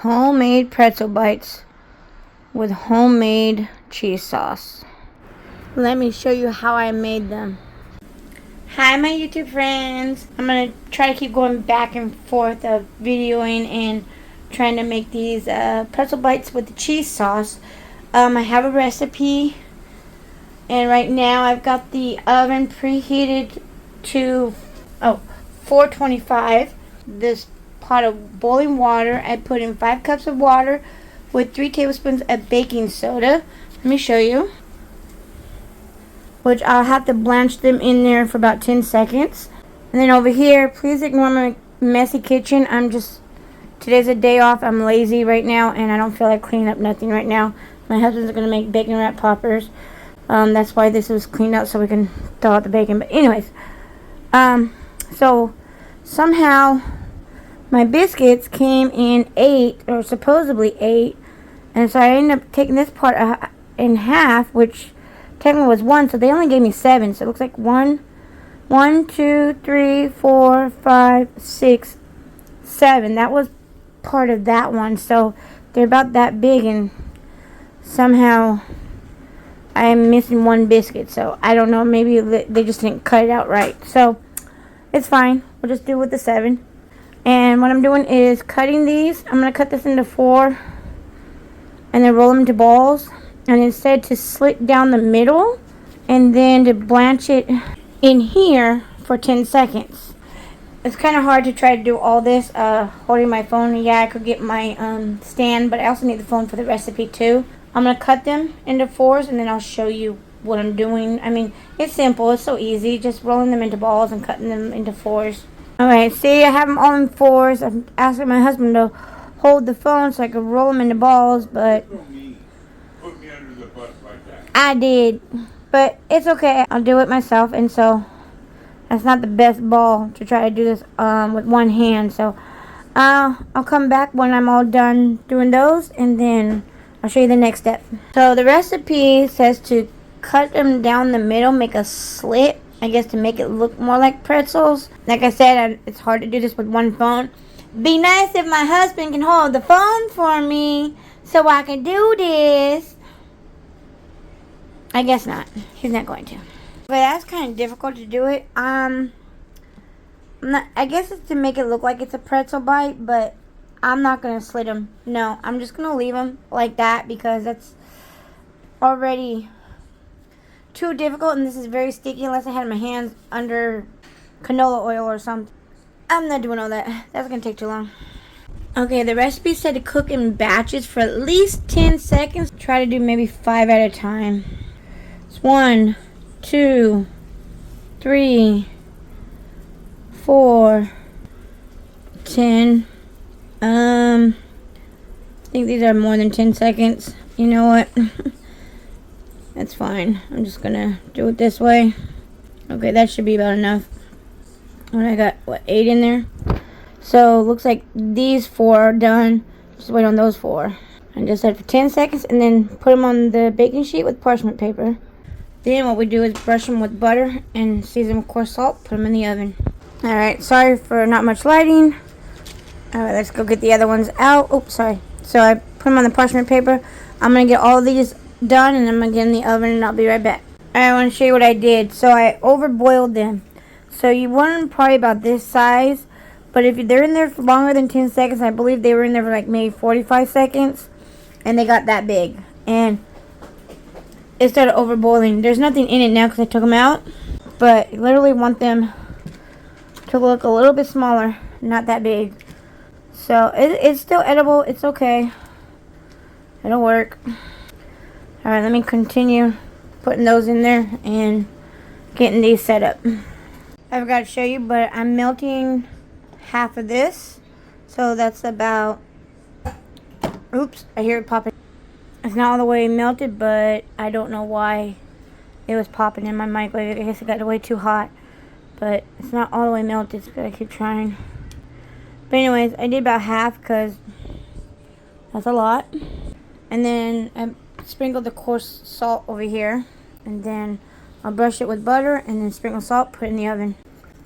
homemade pretzel bites with homemade cheese sauce. Let me show you how I made them. Hi my YouTube friends. I'm going to try to keep going back and forth of videoing and trying to make these pretzel bites with the cheese sauce. I have a recipe, and right now I've got the oven preheated to 425. This pot of boiling water, I put in 5 cups of water with 3 tablespoons of baking soda. Let me show you. Which I'll have to blanch them in there for about 10 seconds. And then over here, please ignore my messy kitchen. Today's a day off. I'm lazy right now and I don't feel like cleaning up nothing right now. My husband's going to make bacon wrap poppers. That's why this was cleaned out, so we can thaw out the bacon. But anyways, so somehow my biscuits came in 8, or supposedly 8. And so I ended up taking this part in half, which technically was 1, so they only gave me 7. So it looks like 1, 2, 3, 4, 5, 6, 7. That was part of that one. So they're about that big, and somehow I am missing 1 biscuit. So I don't know, maybe they just didn't cut it out right. So it's fine. We'll just do it with the 7. And what I'm doing is cutting these. I'm going to cut this into 4 and then roll them into balls. And instead to slit down the middle and then to blanch it in here for 10 seconds. It's kind of hard to try to do all this holding my phone. Yeah, I could get my stand, but I also need the phone for the recipe too. I'm going to cut them into 4s and then I'll show you what I'm doing. I mean, it's simple. It's so easy. Just rolling them into balls and cutting them into 4s. Alright, see, I have them all in 4s. I'm asking my husband to hold the phone so I can roll them into balls, but Put me under the bus like that. I did, but it's okay. I'll do it myself, and so that's not the best ball to try to do this with one hand. So I'll come back when I'm all done doing those, and then I'll show you the next step. So the recipe says to cut them down the middle, make a slit, I guess, to make it look more like pretzels. Like I said, it's hard to do this with one phone. Be nice if my husband can hold the phone for me so I can do this. I guess not. He's not going to. But that's kind of difficult to do it. I guess it's to make it look like it's a pretzel bite, but I'm not going to slit them. No, I'm just going to leave them like that because that's already too difficult, and this is very sticky unless I had my hands under canola oil or something. I'm not doing all that. That's going to take too long. Okay, the recipe said to cook in batches for at least 10 seconds. Try to do maybe 5 at a time. It's 1, 2, 3, 4, 10. I think these are more than 10 seconds. You know what? That's fine. I'm just gonna do it this way. Okay, that should be about enough. When I got, 8 in there? So, looks like these 4 are done. Just wait on those 4. And just set for 10 seconds and then put them on the baking sheet with parchment paper. Then what we do is brush them with butter and season with coarse salt. Put them in the oven. Alright, sorry for not much lighting. Alright, let's go get the other ones out. Oops, sorry. So I put them on the parchment paper. I'm going to get all of these done and I'm going to get in the oven and I'll be right back. Alright, I want to show you what I did. So I overboiled them. So you want them probably about this size. But if they're in there for longer than 10 seconds, I believe they were in there for like maybe 45 seconds. And they got that big. And it started overboiling. There's nothing in it now because I took them out. But you literally want them to look a little bit smaller. Not that big. So it's still edible. It's okay. It'll work. Alright, let me continue putting those in there and getting these set up. I forgot to show you, but I'm melting half of this. So that's about... Oops, I hear it popping. It's not all the way melted, but I don't know why it was popping in my microwave. I guess it got way too hot. But it's not all the way melted, so I keep trying. But anyways, I did about half because that's a lot. And then I sprinkled the coarse salt over here. And then I'll brush it with butter and then sprinkle salt, put it in the oven.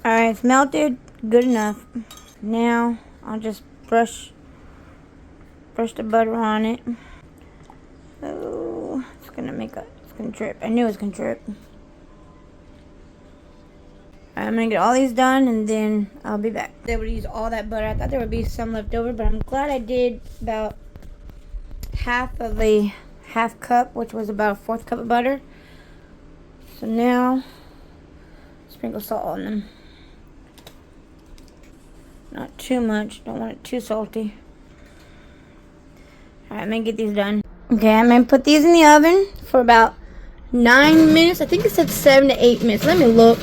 Alright, it's melted. Good enough. Now I'll just brush brush the butter on it. Oh, it's gonna drip. I knew it was gonna drip. Alright, I'm gonna get all these done and then I'll be back. I would use all that butter. I thought there would be some left over, but I'm glad I did about half of a half cup, which was about a 1/4 cup of butter. So now, sprinkle salt on them. Not too much, don't want it too salty. Alright, I'm gonna get these done. Okay, I'm gonna put these in the oven for about 9 minutes. I think it said 7 to 8 minutes. Let me look.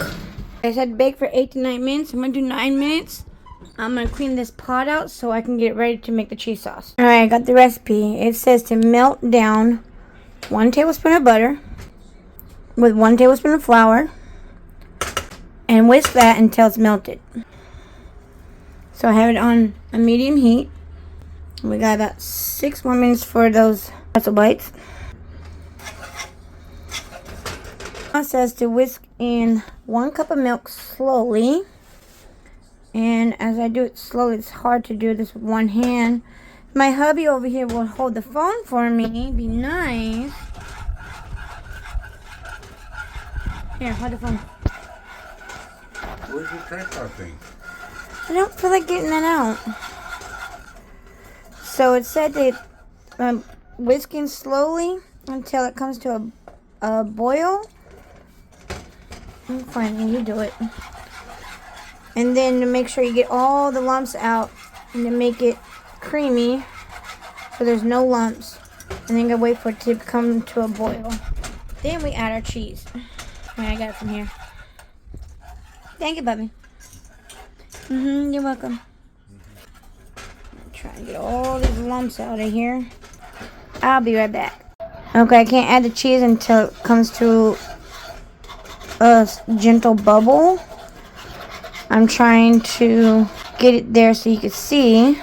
I said bake for 8 to 9 minutes. I'm gonna do 9 minutes. I'm gonna clean this pot out so I can get ready to make the cheese sauce. Alright, I got the recipe. It says to melt down 1 tablespoon of butter with 1 tablespoon of flour and whisk that until it's melted. So I have it on a medium heat. We got about 6 more minutes for those pretzel bites. It says to whisk in 1 cup of milk slowly. And as I do it slowly, it's hard to do this with one hand. My hubby over here will hold the phone for me. Be nice. Here, hold the phone. Where's your tripod thing? I don't feel like getting that out. So it said that whisking slowly until it comes to a boil. I'm fine, you do it. And then to make sure you get all the lumps out and to make it creamy so there's no lumps. And then you wait for it to come to a boil. Then we add our cheese. Alright, I got it from here. Thank you, Bubby. You're welcome. Try and get all these lumps out of here. I'll be right back. Okay, I can't add the cheese until it comes to a gentle bubble. I'm trying to get it there so you can see.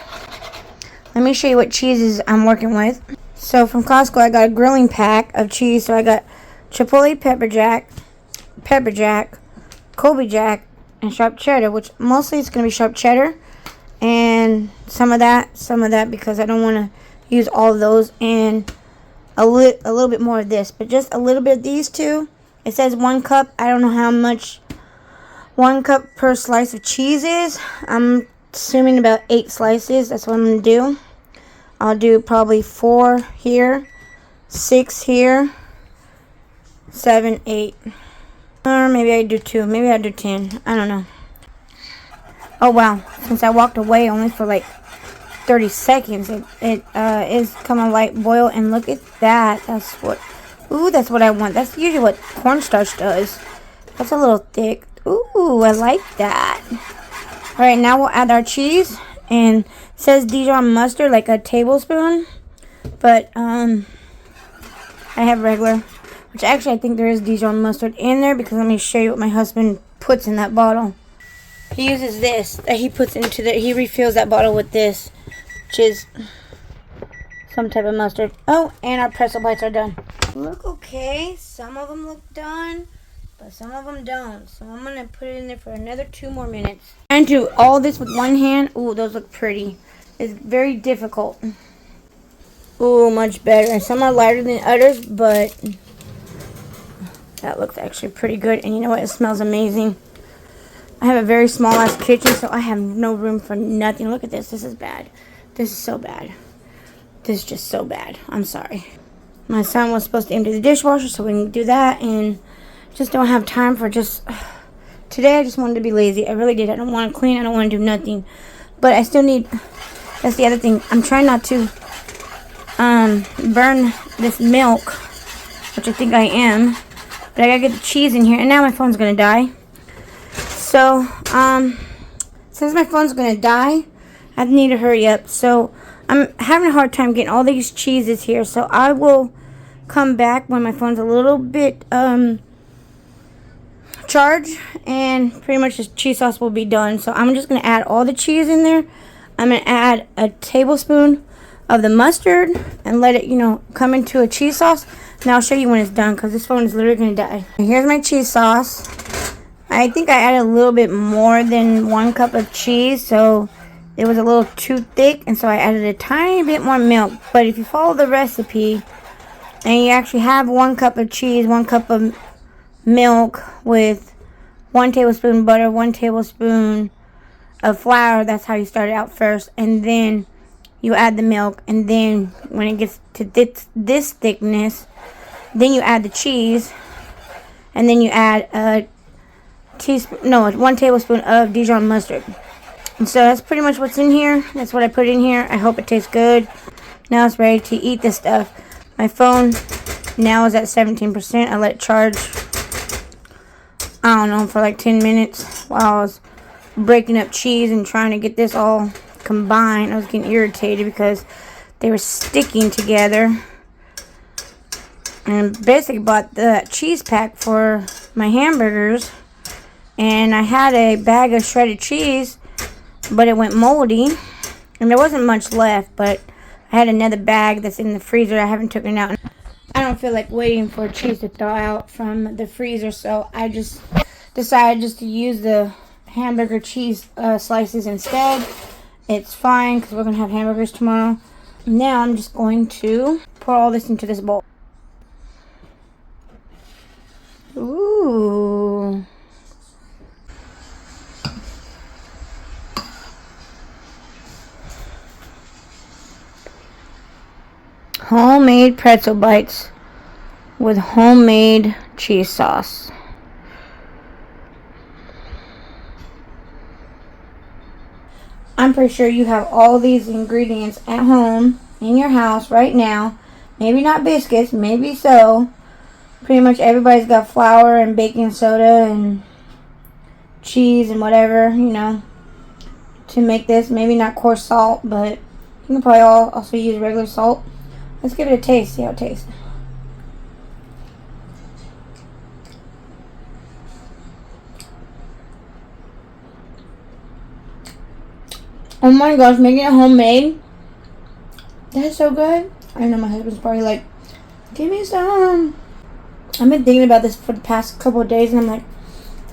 Let me show you what cheeses I'm working with. So from Costco, I got a grilling pack of cheese. So I got Chipotle pepper jack, Colby jack, and sharp cheddar, which mostly it's going to be sharp cheddar. And some of that because I don't want to use all of those, and a little bit more of this, but just a little bit of these two. It says 1 cup. I don't know how much 1 cup per slice of cheese is. I'm assuming about 8 slices. That's what I'm going to do. I'll do probably 4 here, 6 here, 7, 8. Or maybe I do 2. Maybe I do 10. I don't know. Oh wow, since I walked away only for like 30 seconds, it is coming a light boil, and look at that. That's what I want. That's usually what cornstarch does. That's a little thick. Ooh, I like that. Alright, now we'll add our cheese, and it says Dijon mustard, like a tablespoon, but I have regular, which actually I think there is Dijon mustard in there, because let me show you what my husband puts in that bottle. He uses this that he puts into he refills that bottle with this, which is some type of mustard. Oh, and our pretzel bites are done. Look okay. Some of them look done, but some of them don't. So I'm going to put it in there for another 2 more minutes. And do all this with one hand. Ooh, those look pretty. It's very difficult. Ooh, much better. Some are lighter than others, but that looks actually pretty good. And you know what? It smells amazing. I have a very small ass kitchen, so I have no room for nothing. Look at this. This is bad. This is so bad. This is just so bad. I'm sorry. My son was supposed to empty the dishwasher so we can do that, and just don't have time for today I just wanted to be lazy. I really did. I don't want to clean. I don't want to do nothing. But I still need, that's the other thing. I'm trying not to burn this milk, which I think I am. But I gotta get the cheese in here, and now my phone's gonna die. So, since my phone's going to die, I need to hurry up. So, I'm having a hard time getting all these cheeses here. So, I will come back when my phone's a little bit charged. And pretty much the cheese sauce will be done. So, I'm just going to add all the cheese in there. I'm going to add a tablespoon of the mustard and let it, come into a cheese sauce. And I'll show you when it's done, because this phone is literally going to die. Here's my cheese sauce. I think I added a little bit more than 1 cup of cheese, so it was a little too thick, and so I added a tiny bit more milk. But if you follow the recipe and you actually have 1 cup of cheese, 1 cup of milk with 1 tablespoon butter, 1 tablespoon of flour, that's how you start it out first, and then you add the milk, and then when it gets to this thickness, then you add the cheese, and then you add a 1 tablespoon of Dijon mustard. And so that's pretty much what's in here. That's what I put in here. I hope it tastes good. Now it's ready to eat this stuff. My phone now is at 17%. I let it charge, I don't know, for like 10 minutes while I was breaking up cheese and trying to get this all combined. I was getting irritated because they were sticking together. And basically bought the cheese pack for my hamburgers. And I had a bag of shredded cheese, but it went moldy. And there wasn't much left, but I had another bag that's in the freezer. I haven't taken it out. I don't feel like waiting for cheese to thaw out from the freezer, so I just decided just to use the hamburger cheese slices instead. It's fine because we're going to have hamburgers tomorrow. Now I'm just going to pour all this into this bowl. Ooh. Homemade pretzel bites with homemade cheese sauce. I'm pretty sure you have all these ingredients at home in your house right now. Maybe not biscuits, maybe so. Pretty much everybody's got flour and baking soda and cheese and whatever, you know, to make this. Maybe not coarse salt, but you can probably also use regular salt. Let's give it a taste, see how it tastes. Oh my gosh, making it homemade. That's so good. I know my husband's probably like, give me some. I've been thinking about this for the past couple of days, and I'm like,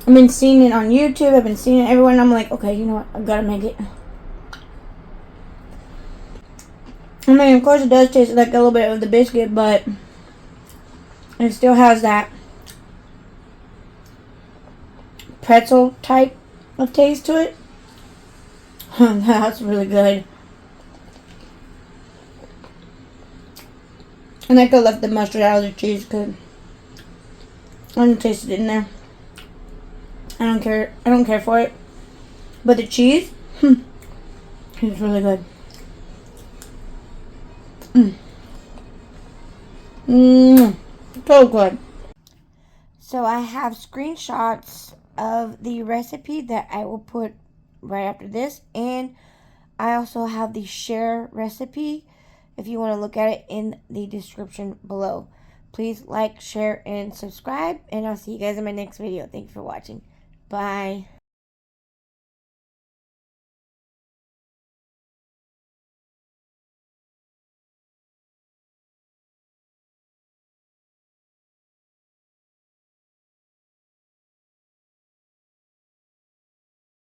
I've been seeing it on YouTube, I've been seeing it everywhere, and I'm like, okay, you know what, I've got to make it. I mean, of course it does taste like a little bit of the biscuit, but it still has that pretzel type of taste to it. That's really good. And I could have left the mustard out of the cheese because I didn't taste it in there. I don't care for it. But the cheese, it's really good. So good. So I have screenshots of the recipe that I will put right after this, and I also have the share recipe if you want to look at it in the description below. Please like, share, and subscribe, and I'll see you guys in my next video. Thank you for watching. Bye.